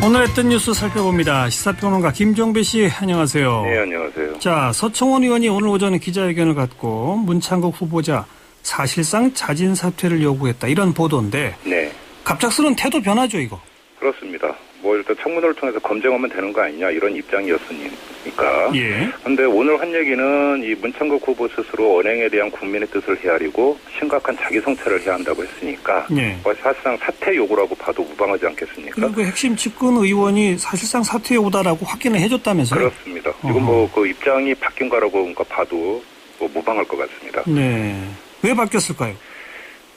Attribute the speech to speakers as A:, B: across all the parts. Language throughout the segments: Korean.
A: 오늘 했던 뉴스 살펴봅니다. 시사평론가 김종배 씨, 안녕하세요.
B: 네, 안녕하세요.
A: 자, 서청원 의원이 오늘 오전에 기자회견을 갖고 문창국 후보자 사실상 자진 사퇴를 요구했다, 이런 보도인데,
B: 네,
A: 갑작스러운 태도 변화죠, 이거?
B: 그렇습니다. 뭐 일단 청문회를 통해서 검증하면 되는 거 아니냐, 이런 입장이었으니까.
A: 예.
B: 그런데 오늘 한 얘기는 이 문창국 후보 스스로 언행에 대한 국민의 뜻을 헤아리고 심각한 자기 성찰을 해야 한다고 했으니까,
A: 예.
B: 사실상 사퇴 요구라고 봐도 무방하지 않겠습니까?
A: 그리고 그 핵심 측근 의원이 사실상 사퇴 요구다라고 확인을 해줬다면서요?
B: 그렇습니다. 지금 뭐 그 입장이 바뀐 거라고 봐도 뭐 무방할 것 같습니다.
A: 네. 왜 바뀌었을까요?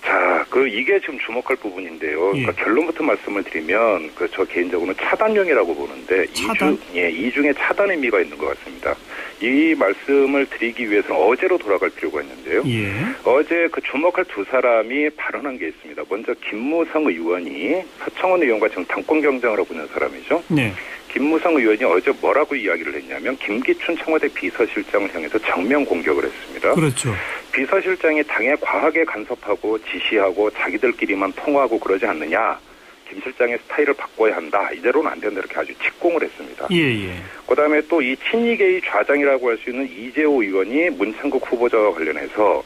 B: 자, 이게 지금 주목할 부분인데요.
A: 예.
B: 그러니까 결론부터 말씀을 드리면, 저 개인적으로는 차단용이라고 보는데,
A: 차단?
B: 이 중에 차단 의미가 있는 것 같습니다. 이 말씀을 드리기 위해서는 어제로 돌아갈 필요가 있는데요.
A: 예.
B: 어제 주목할 두 사람이 발언한 게 있습니다. 먼저 김무성 의원이 서청원 의원과 지금 당권 경쟁을 하고 있는 사람이죠.
A: 네.
B: 김무성 의원이 어제 뭐라고 이야기를 했냐면, 김기춘 청와대 비서실장을 향해서 정면 공격을 했습니다.
A: 그렇죠.
B: 비서실장이 당에 과하게 간섭하고 지시하고 자기들끼리만 통화하고 그러지 않느냐. 김 실장의 스타일을 바꿔야 한다. 이대로는 안 된다. 이렇게 아주 직공을 했습니다.
A: 예.
B: 그다음에 또 이 친이계의 좌장이라고 할 수 있는 이재호 의원이 문창국 후보자와 관련해서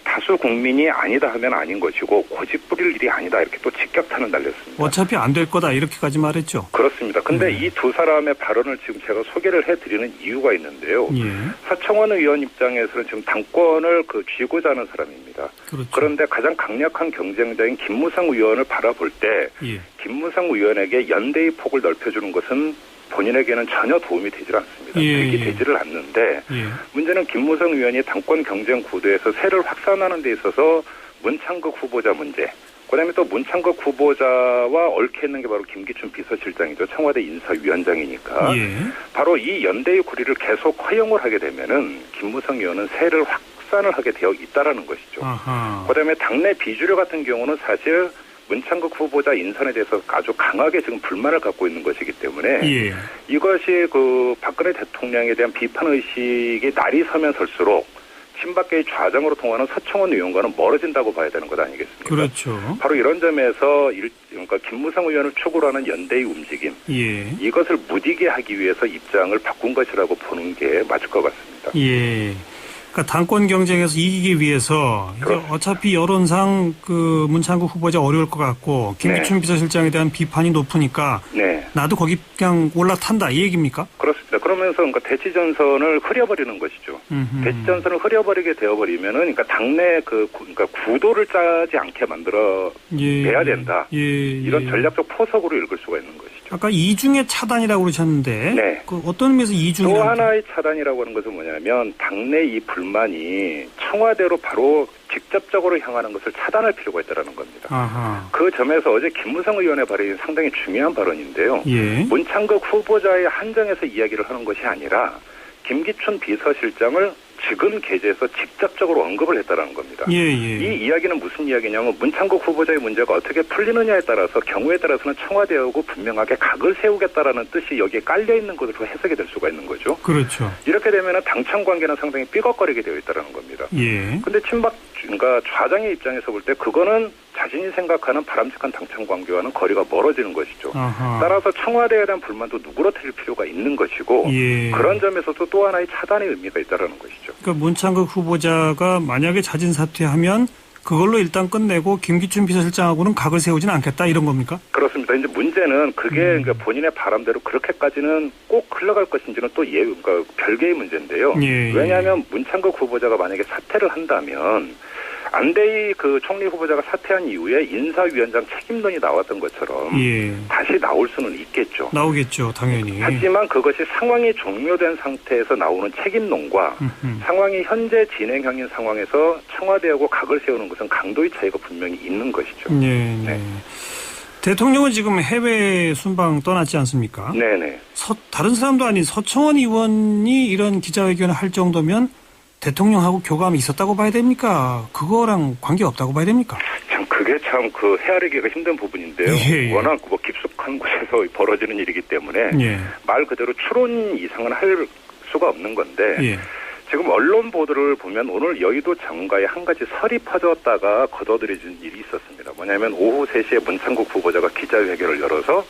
B: 다수 국민이 아니다 하면 아닌 것이고 고집 부릴 일이 아니다, 이렇게 또 직격탄을 날렸습니다.
A: 어차피 안 될 거다, 이렇게까지 말했죠.
B: 그렇습니다. 근데 이 두 사람의 발언을 지금 제가 소개를 해드리는 이유가 있는데요.
A: 예.
B: 서청원 의원 입장에서는 지금 당권을 쥐고자 하는 사람입니다.
A: 그렇죠.
B: 그런데 가장 강력한 경쟁자인 김무성 의원을 바라볼 때,
A: 예.
B: 김무성 의원에게 연대의 폭을 넓혀주는 것은 본인에게는 전혀 도움이 되질 않습니다. 득이 되지를 않는데, 문제는 김무성 의원이 당권 경쟁 구도에서 세를 확산하는 데 있어서 문창국 후보자 문제, 그다음에 또 문창국 후보자와 얽혀 있는 게 바로 김기춘 비서실장이죠. 청와대 인사위원장이니까. 바로 이 연대의 고리를 계속 허용을 하게 되면은 김무성 의원은 세를 확산을 하게 되어 있다라는 것이죠. 그다음에 당내 비주류 같은 경우는 사실 문창국 후보자 인선에 대해서 아주 강하게 지금 불만을 갖고 있는 것이기 때문에 이것이 박근혜 대통령에 대한 비판 의식이 날이 서면 설수록 친박계의 좌장으로 통하는 서청원 의원과는 멀어진다고 봐야 되는 것 아니겠습니까?
A: 그렇죠.
B: 바로 이런 점에서 그러니까 김무성 의원을 축으로 하는 연대의 움직임, 이것을 무디게 하기 위해서 입장을 바꾼 것이라고 보는 게 맞을 것 같습니다.
A: 예. 그러니까 당권 경쟁에서 이기기 위해서 어차피 여론상 문창국 후보자 어려울 것 같고 김기춘 비서실장에 대한 비판이 높으니까 나도 거기 그냥 올라탄다, 이 얘기입니까? 그렇습니다.
B: 그러면서 그러니까 대치전선을 흐려버리는 것이죠. 대치전선을 흐려버리게 되어버리면은 그러니까 당내 그러니까 구도를 짜지 않게 만들어 내야 된다. 이런 전략적 포석으로 읽을 수가 있는 것이죠.
A: 아까 이중의 차단이라고 그러셨는데 어떤 의미에서 이중이라고?
B: 또 하나의 차단이라고 하는 것은 뭐냐면 당내 이 불만이 청와대로 바로 직접적으로 향하는 것을 차단할 필요가 있다는 겁니다. 그 점에서 어제 김무성 의원의 발언이 상당히 중요한 발언인데요. 문창국 후보자의 한정에서 이야기를 하는 것이 아니라 김기춘 비서실장을 지금 계제에서 직접적으로 언급을 했다는 겁니다. 이 이야기는 무슨 이야기냐면 문창국 후보자의 문제가 어떻게 풀리느냐에 따라서 경우에 따라서는 청와대하고 분명하게 각을 세우겠다라는 뜻이 여기에 깔려있는 것으로 해석이 될 수가 있는 거죠.
A: 그렇죠.
B: 이렇게 되면 당청 관계는 상당히 삐걱거리게 되어 있다는 겁니다. 그런데 그러니까 좌장의 입장에서 볼 때 그거는 자신이 생각하는 바람직한 당청 관계와는 거리가 멀어지는 것이죠. 따라서 청와대에 대한 불만도 누그러뜨릴 필요가 있는 것이고 그런 점에서도 또 하나의 차단의 의미가 있다는 것이죠.
A: 그러니까 문창국 후보자가 만약에 자진 사퇴하면 그걸로 일단 끝내고 김기춘 비서실장하고는 각을 세우지는 않겠다, 이런 겁니까? 그렇습니다. 이제 문제는 그게 그러니까 본인의 바람대로 그렇게까지는 꼭 흘러갈 것인지는 또 그러니까 별개의 문제인데요. 왜냐하면 문창국 후보자가 만약에 사퇴를 한다면 안대희 총리 후보자가 사퇴한 이후에 인사위원장 책임론이 나왔던 것처럼 다시 나올 수는 있겠죠. 나오겠죠, 당연히.
B: 하지만 그것이 상황이 종료된 상태에서 나오는 책임론과 상황이 현재 진행형인 상황에서 청와대하고 각을 세우는 것은 강도의 차이가 분명히 있는 것이죠.
A: 대통령은 지금 해외 순방 떠났지 않습니까? 다른 사람도 아닌 서청원 의원이 이런 기자회견을 할 정도면 대통령하고 교감이 있었다고 봐야 됩니까? 그거랑 관계없다고 봐야 됩니까?
B: 참 그게 참 헤아리기가 힘든 부분인데요. 워낙 깊숙한 곳에서 벌어지는 일이기 때문에 말 그대로 추론 이상은 할 수가 없는 건데 지금 언론 보도를 보면 오늘 여의도 정가에 한 가지 설이 퍼졌다가 걷어들여진 일이 있었습니다. 뭐냐면 오후 3시에 문창국 후보자가 기자회견을 열어서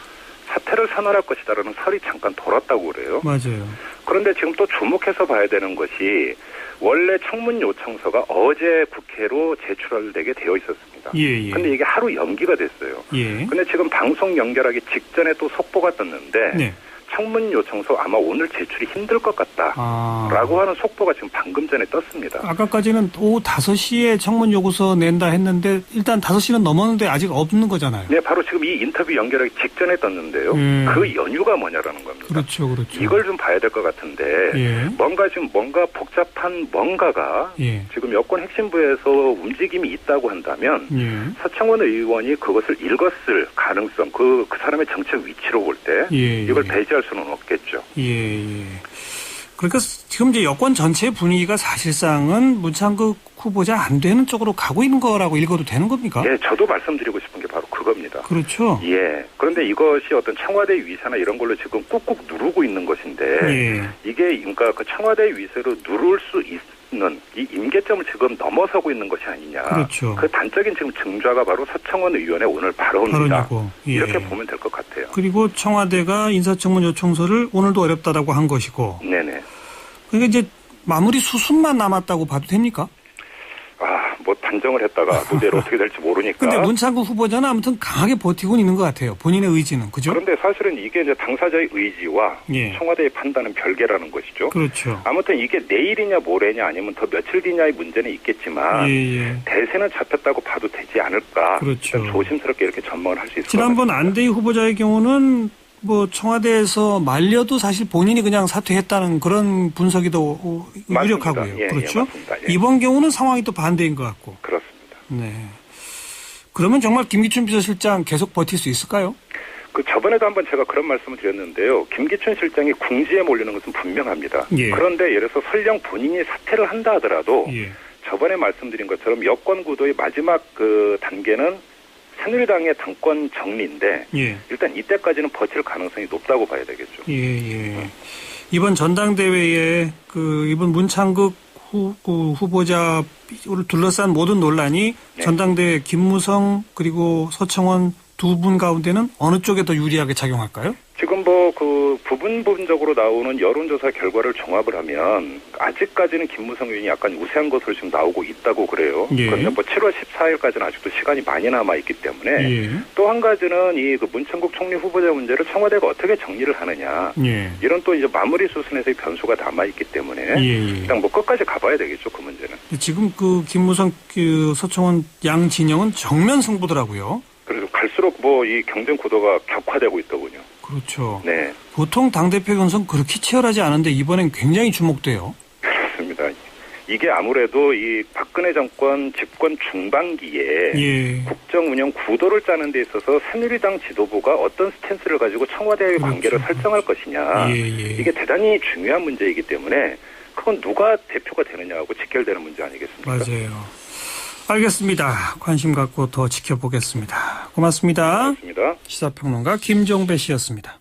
B: 사퇴를 선언할 것이다라는 설이 잠깐 돌았다고 그래요.
A: 맞아요.
B: 그런데 지금 또 주목해서 봐야 되는 것이 원래 청문 요청서가 어제 국회로 제출되게 되어 있었습니다.
A: 예, 예.
B: 근데 이게 하루 연기가 됐어요.
A: 예.
B: 근데 지금 방송 연결하기 직전에 또 속보가 떴는데
A: 네.
B: 청문 요청서 아마 오늘 제출이 힘들 것 같다라고 하는 속보가 지금 방금 전에 떴습니다.
A: 아까까지는 오후 5시에 청문 요구서 낸다 했는데 일단 5시는 넘었는데 아직 없는 거잖아요.
B: 네, 바로 지금 이 인터뷰 연결하기 직전에 떴는데요. 그 연유가 뭐냐라는 겁니다.
A: 그렇죠, 그렇죠.
B: 이걸 좀 봐야 될 것 같은데
A: 예.
B: 뭔가 복잡한 뭔가가
A: 예.
B: 지금 여권 핵심부에서 움직임이 있다고 한다면
A: 예.
B: 서청원 의원이 그것을 읽었을 가능성, 그 사람의 정책 위치로 볼 때 이걸 배제할 수는 없겠죠.
A: 예, 예. 그러니까 지금 이제 여권 전체 분위기가 사실상은 문창극 후보자 안 되는 쪽으로 가고 있는 거라고 읽어도 되는 겁니까?
B: 예, 저도 말씀드리고 싶은 게 바로 그겁니다.
A: 그렇죠.
B: 예. 그런데 이것이 어떤 청와대 위세나 이런 걸로 지금 꾹꾹 누르고 있는 것인데
A: 예.
B: 이게 그러니까 그 청와대 위세로 누를 수 있는 이 임계점을 지금 넘어서고 있는 것이 아니냐.
A: 그렇죠.
B: 그 단적인 지금 증좌가 바로 서청원 의원의 오늘 발언이다.
A: 예.
B: 이렇게 보면 될 것 같아요.
A: 그리고 청와대가 인사청문 요청서를 오늘도 어렵다라고 한 것이고.
B: 네네.
A: 그러니까 이제 마무리 수순만 남았다고 봐도 됩니까?
B: 뭐 단정을 했다가 도대체 어떻게 될지 모르니까.
A: 근데 문창국 후보자는 아무튼 강하게 버티고 있는 것 같아요. 본인의 의지는. 그죠?
B: 그런데 사실은 이게 이제 당사자의 의지와
A: 예.
B: 청와대의 판단은 별개라는 것이죠.
A: 그렇죠.
B: 아무튼 이게 내일이냐 모레냐 아니면 더 며칠 뒤냐의 문제는 있겠지만
A: 예.
B: 대세는 잡혔다고 봐도 되지 않을까.
A: 그렇죠.
B: 조심스럽게 이렇게 전망을 할 수 있을 것 같습니다.
A: 지난번 안대희 후보자의 경우는 뭐 청와대에서 말려도 사실 본인이 그냥 사퇴했다는 그런 분석이 더 유력하고요.
B: 예,
A: 그렇죠.
B: 예, 맞습니다. 예.
A: 이번 경우는 상황이 또 반대인 것 같고.
B: 그렇습니다.
A: 네. 그러면 정말 김기춘 비서실장 계속 버틸 수 있을까요?
B: 저번에도 한번 제가 그런 말씀을 드렸는데요. 김기춘 실장이 궁지에 몰리는 것은 분명합니다.
A: 예.
B: 그런데 예를 들어서 설령 본인이 사퇴를 한다 하더라도
A: 예.
B: 저번에 말씀드린 것처럼 여권 구도의 마지막 그 단계는 새누리당의 당권 정리인데
A: 예.
B: 일단 이때까지는 버틸 가능성이 높다고 봐야 되겠죠.
A: 예. 이번 전당대회에 이번 문창극 후보자를 둘러싼 모든 논란이
B: 네.
A: 전당대회 김무성 그리고 서청원 두 분 가운데는 어느 쪽에 더 유리하게 작용할까요?
B: 지금 부분적으로 나오는 여론조사 결과를 종합을 하면 아직까지는 김무성 의원이 약간 우세한 것으로 지금 나오고 있다고 그래요.
A: 예.
B: 그런데 7월 14일까지는 아직도 시간이 많이 남아있기 때문에
A: 예.
B: 또 한 가지는 문창국 총리 후보자 문제를 청와대가 어떻게 정리를 하느냐.
A: 예.
B: 이런 또 이제 마무리 수순에서의 변수가 남아있기 때문에 일단 끝까지 가봐야 되겠죠. 그 문제는.
A: 지금 김무성 서청원 양 진영은 정면 승부더라고요.
B: 그래서 갈수록 이 경쟁 구도가 격화되고 있더군요.
A: 그렇죠.
B: 네.
A: 보통 당대표 경선 그렇게 치열하지 않은데 이번엔 굉장히 주목돼요.
B: 그렇습니다. 이게 아무래도 이 박근혜 정권 집권 중반기에
A: 예.
B: 국정 운영 구도를 짜는 데 있어서 새누리당 지도부가 어떤 스탠스를 가지고 청와대의 관계를 설정할 것이냐. 이게 대단히 중요한 문제이기 때문에 그건 누가 대표가 되느냐하고 직결되는 문제 아니겠습니까?
A: 맞아요. 알겠습니다. 관심 갖고 더 지켜보겠습니다. 고맙습니다.
B: 고맙습니다.
A: 시사평론가 김종배 씨였습니다.